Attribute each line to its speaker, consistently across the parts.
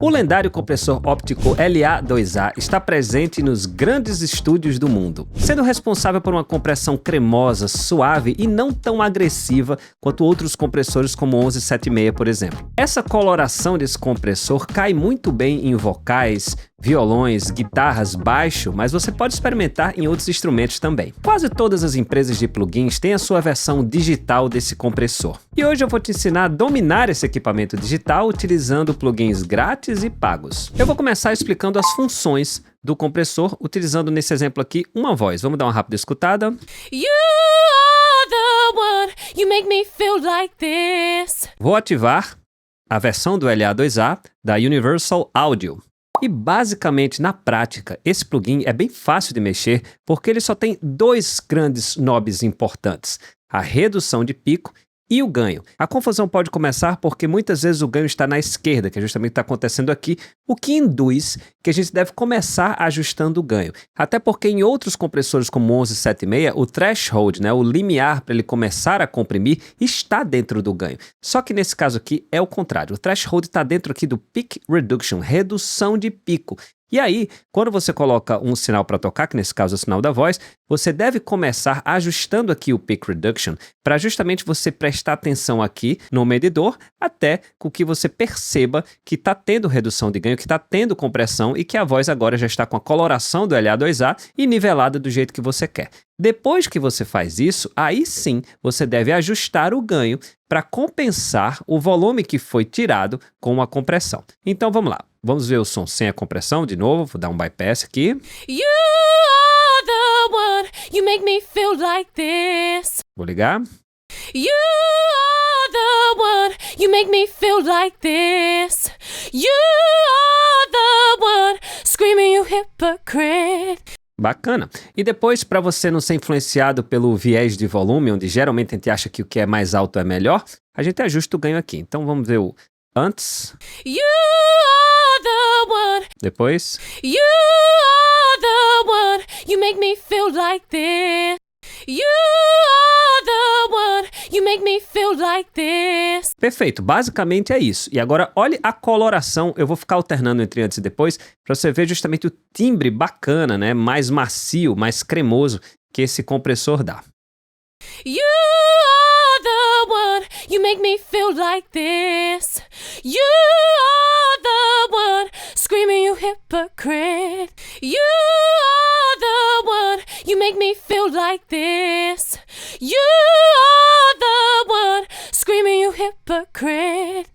Speaker 1: O lendário compressor óptico LA2A está presente nos grandes estúdios do mundo, sendo responsável por uma compressão cremosa, suave e não tão agressiva quanto outros compressores como o 1176, por exemplo. Essa coloração desse compressor cai muito bem em vocais, violões, guitarras, baixo, mas você pode experimentar em outros instrumentos também. Quase todas as empresas de plugins têm a sua versão digital desse compressor. E hoje eu vou te ensinar a dominar esse equipamento digital utilizando plugins grátis e pagos. Eu vou começar explicando as funções do compressor, utilizando nesse exemplo aqui uma voz. Vamos dar uma rápida escutada.
Speaker 2: You are the one, you make me feel like this.
Speaker 1: Vou ativar a versão do LA2A da Universal Audio. E basicamente, na prática, esse plugin é bem fácil de mexer porque ele só tem dois grandes knobs importantes, a redução de pico e o ganho. A confusão pode começar porque muitas vezes o ganho está na esquerda, que é justamente o que está acontecendo aqui, o que induz que a gente deve começar ajustando o ganho. Até porque em outros compressores como o 1176, o threshold, o limiar para ele começar a comprimir, está dentro do ganho. Só que nesse caso aqui é o contrário. O threshold está dentro aqui do peak reduction, redução de pico. E aí, quando você coloca um sinal para tocar, que nesse caso é o sinal da voz, você deve começar ajustando aqui o Peak Reduction para justamente você prestar atenção aqui no medidor até que você perceba que está tendo redução de ganho, que está tendo compressão e que a voz agora já está com a coloração do LA2A e nivelada do jeito que você quer. Depois que você faz isso, aí sim você deve ajustar o ganho para compensar o volume que foi tirado com a compressão. Então vamos lá. Vamos ver o som sem a compressão de novo. Vou dar um bypass aqui.
Speaker 2: You are the one, you make me feel like this.
Speaker 1: Vou ligar.
Speaker 2: You are the one, you make me feel like this. You are the one, screaming you hypocrite.
Speaker 1: Bacana. E depois, para você não ser influenciado pelo viés de volume, onde geralmente a gente acha que o que é mais alto é melhor, a gente ajusta o ganho aqui. Então vamos ver o antes.
Speaker 2: You are the one.
Speaker 1: Depois.
Speaker 2: You are the one, you make me feel like this. You are the one, you make me feel like this.
Speaker 1: Perfeito, basicamente é isso. E agora olhe a coloração, eu vou ficar alternando entre antes e depois, para você ver justamente o timbre bacana, mais macio, mais cremoso que esse compressor dá.
Speaker 2: You are the one, you make me feel like this. You are the one, screaming you hypocrite. You are the one, you make me feel like this. You are the one, screaming you hypocrite.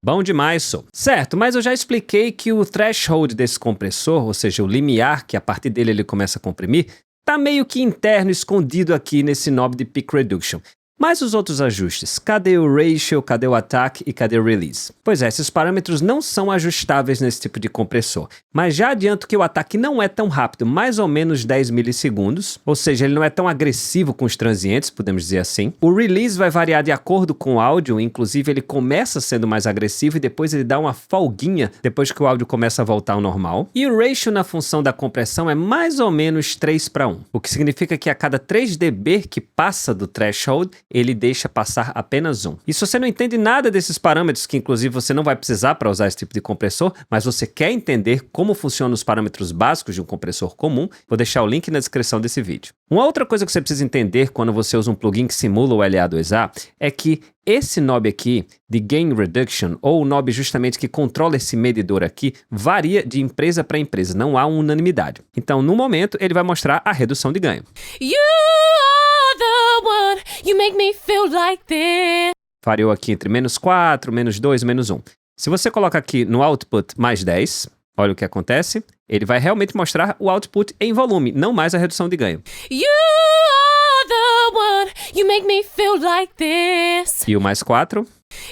Speaker 1: Bom demais, só. Certo, mas eu já expliquei que o threshold desse compressor, ou seja, o limiar, que a partir dele ele começa a comprimir, tá meio que interno, escondido aqui nesse knob de Peak Reduction. Mas os outros ajustes? Cadê o ratio, cadê o attack e cadê o release? Pois é, esses parâmetros não são ajustáveis nesse tipo de compressor. Mas já adianto que o ataque não é tão rápido, mais ou menos 10 milissegundos. Ou seja, ele não é tão agressivo com os transientes, podemos dizer assim. O release vai variar de acordo com o áudio, inclusive ele começa sendo mais agressivo e depois ele dá uma folguinha depois que o áudio começa a voltar ao normal. E o ratio na função da compressão é mais ou menos 3:1, o que significa que a cada 3 dB que passa do threshold, ele deixa passar apenas 1. E se você não entende nada desses parâmetros, que inclusive você não vai precisar para usar esse tipo de compressor, mas você quer entender como funcionam os parâmetros básicos de um compressor comum, vou deixar o link na descrição desse vídeo. Uma outra coisa que você precisa entender quando você usa um plugin que simula o LA2A é que esse knob aqui de Gain Reduction, ou o knob justamente que controla esse medidor aqui, varia de empresa para empresa, não há uma unanimidade. Então, no momento, ele vai mostrar a redução de ganho.
Speaker 2: You are the one, you make me feel like this.
Speaker 1: Variou aqui entre -4, -2, -1. Se você coloca aqui no output mais 10, olha o que acontece. Ele vai realmente mostrar o output em volume, não mais a redução de ganho.
Speaker 2: You are the one, you make me feel like this.
Speaker 1: E o mais 4.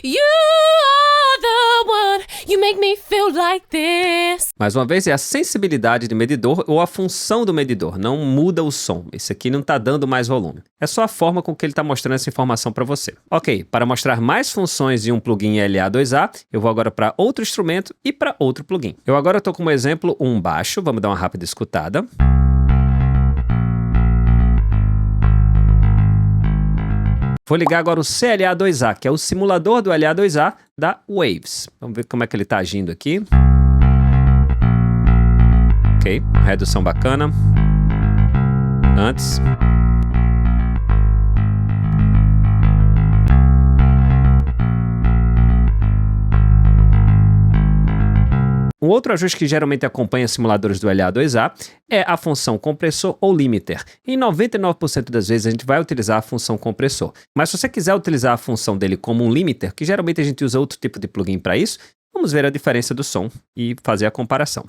Speaker 2: You are the one, you make me feel like this.
Speaker 1: Mais uma vez, é a sensibilidade de medidor ou a função do medidor, não muda o som. Esse aqui não está dando mais volume. É só a forma com que ele está mostrando essa informação para você. Ok, para mostrar mais funções de um plugin LA2A, eu vou agora para outro instrumento e para outro plugin. Eu agora estou como exemplo um baixo, vamos dar uma rápida escutada. Vou ligar agora o CLA2A, que é o simulador do LA2A da Waves. Vamos ver como é que ele está agindo aqui. Ok, redução bacana. Antes. Um outro ajuste que geralmente acompanha simuladores do LA2A é a função compressor ou limiter. Em 99% das vezes a gente vai utilizar a função compressor. Mas se você quiser utilizar a função dele como um limiter, que geralmente a gente usa outro tipo de plugin para isso, vamos ver a diferença do som e fazer a comparação.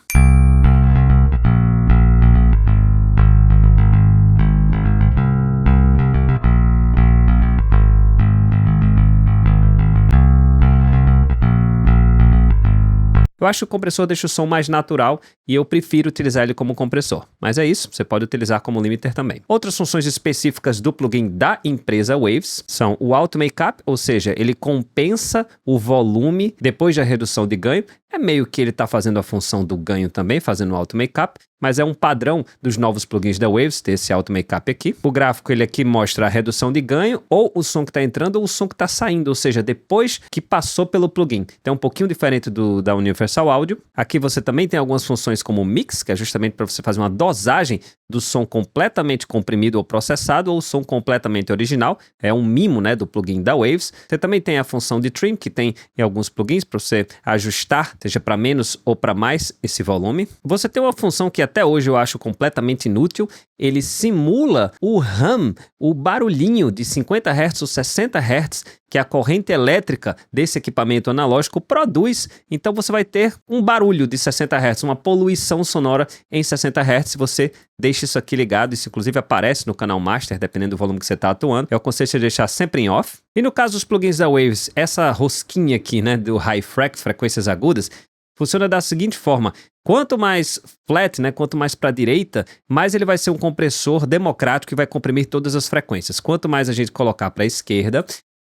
Speaker 1: Eu acho que o compressor deixa o som mais natural e eu prefiro utilizar ele como compressor. Mas é isso, você pode utilizar como limiter também. Outras funções específicas do plugin da empresa Waves são o Auto Makeup, ou seja, ele compensa o volume depois da redução de ganho. É meio que ele está fazendo a função do ganho também, fazendo o Auto Makeup, mas é um padrão dos novos plugins da Waves ter esse Auto Makeup aqui. O gráfico ele aqui mostra a redução de ganho, ou o som que está entrando ou o som que está saindo, ou seja, depois que passou pelo plugin. Então é um pouquinho diferente da Universal Audio. Aqui você também tem algumas funções como Mix, que é justamente para você fazer uma dosagem do som completamente comprimido ou processado, ou o som completamente original. É um mimo, né, do plugin da Waves. Você também tem a função de Trim, que tem em alguns plugins para você ajustar, seja para menos ou para mais esse volume. Você tem uma função que até hoje eu acho completamente inútil. Ele simula o hum, o barulhinho de 50 Hz ou 60 Hz que a corrente elétrica desse equipamento analógico produz. Então você vai ter um barulho de 60 Hz, uma poluição sonora em 60 Hz. Se você deixa isso aqui ligado, isso inclusive aparece no canal Master, dependendo do volume que você está atuando. Eu aconselho você deixar sempre em off. E no caso dos plugins da Waves, essa rosquinha aqui, né, do High Freq, frequências agudas, funciona da seguinte forma: quanto mais flat, né, quanto mais para a direita, mais ele vai ser um compressor democrático que vai comprimir todas as frequências. Quanto mais a gente colocar para a esquerda,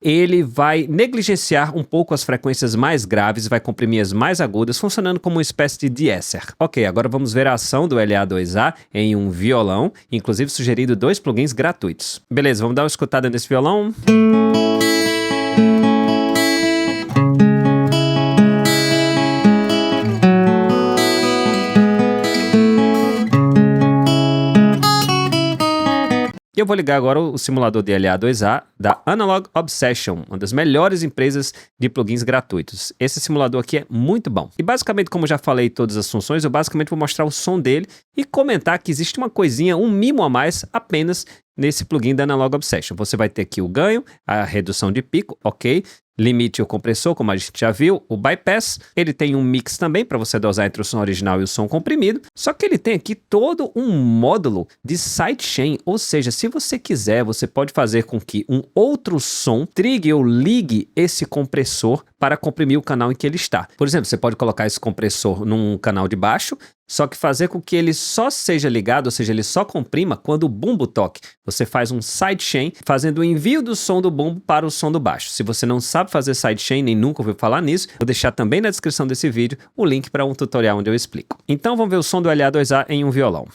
Speaker 1: ele vai negligenciar um pouco as frequências mais graves, vai comprimir as mais agudas, funcionando como uma espécie de de-esser. Ok, agora vamos ver a ação do LA2A em um violão, inclusive sugerindo 2 plugins gratuitos. Beleza, vamos dar uma escutada nesse violão. E eu vou ligar agora o simulador de LA2A da Analog Obsession, uma das melhores empresas de plugins gratuitos. Esse simulador aqui é muito bom. E basicamente, como eu já falei todas as funções, eu basicamente vou mostrar o som dele e comentar que existe uma coisinha, um mimo a mais apenas nesse plugin da Analog Obsession. Você vai ter aqui o ganho, a redução de pico, ok? Limite o compressor, como a gente já viu, o bypass. Ele tem um mix também para você dosar entre o som original e o som comprimido. Só que ele tem aqui todo um módulo de sidechain, ou seja, se você quiser, você pode fazer com que um outro som trigue ou ligue esse compressor para comprimir o canal em que ele está. Por exemplo, você pode colocar esse compressor num canal de baixo, só que fazer com que ele só seja ligado, ou seja, ele só comprima quando o bumbo toque. Você faz um sidechain fazendo o envio do som do bumbo para o som do baixo. Se você não sabe fazer sidechain, nem nunca ouviu falar nisso, vou deixar também na descrição desse vídeo o link para um tutorial onde eu explico. Então vamos ver o som do LA2A em um violão.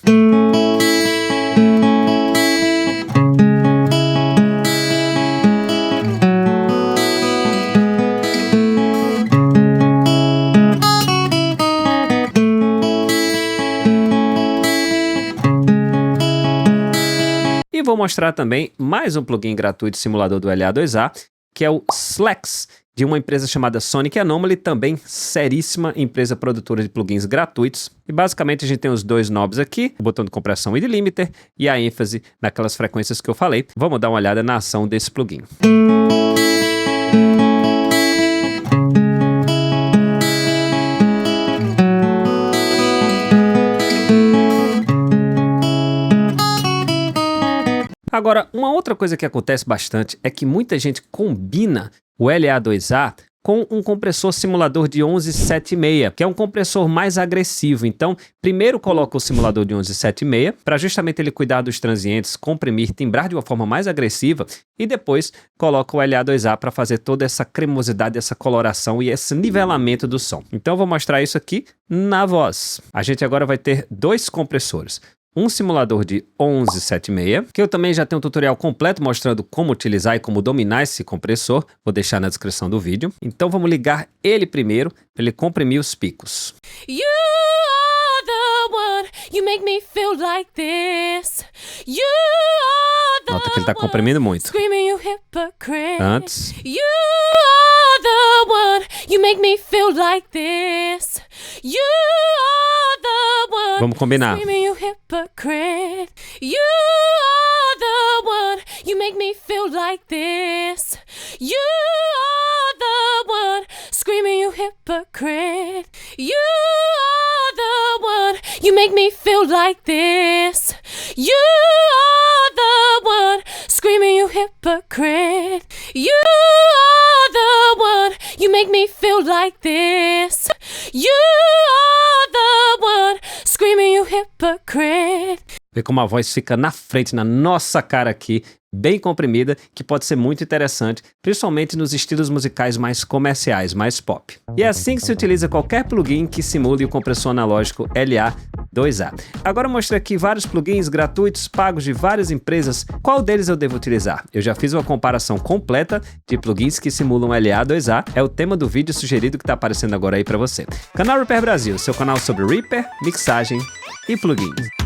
Speaker 1: E vou mostrar também mais um plugin gratuito simulador do LA2A, que é o Slacks, de uma empresa chamada Sonic Anomaly, também seríssima empresa produtora de plugins gratuitos. E basicamente a gente tem os 2 knobs aqui, o botão de compressão e de limiter, e a ênfase naquelas frequências que eu falei. Vamos dar uma olhada na ação desse plugin. Agora, uma outra coisa que acontece bastante é que muita gente combina o LA2A com um compressor simulador de 1176, que é um compressor mais agressivo. Então, primeiro coloca o simulador de 1176 para justamente ele cuidar dos transientes, comprimir, timbrar de uma forma mais agressiva, e depois coloca o LA2A para fazer toda essa cremosidade, essa coloração e esse nivelamento do som. Então, eu vou mostrar isso aqui na voz. A gente agora vai ter 2 compressores. um simulador de 1176, que eu também já tenho um tutorial completo mostrando como utilizar e como dominar esse compressor, vou deixar na descrição do vídeo. Então vamos ligar ele primeiro para ele comprimir os picos.
Speaker 2: You are the one, you make me feel like this. You are the
Speaker 1: Nota que ele tá comprimindo muito.
Speaker 2: screaming you hypocrite.
Speaker 1: Antes.
Speaker 2: You are the one, you make me feel like this. You are the one,
Speaker 1: Vamos combinar.
Speaker 2: screaming you hypocrite. You are the one, you make me feel like this. You are the one, screaming you hypocrite. You are the one, you make me feel like this. You are the one, screaming you hypocrite. You are the one, you make me feel like this. You are the one, screaming you hypocrite.
Speaker 1: Vê como a voz fica na frente, na nossa cara aqui, bem comprimida, que pode ser muito interessante, principalmente nos estilos musicais mais comerciais, mais pop. E é assim que se utiliza qualquer plugin que simule o compressor analógico LA2A. Agora eu mostrei aqui vários plugins gratuitos, pagos de várias empresas. Qual deles eu devo utilizar? Eu já fiz uma comparação completa de plugins que simulam LA2A. É o tema do vídeo sugerido que está aparecendo agora aí para você. Canal Reaper Brasil, seu canal sobre Reaper, mixagem e plugins.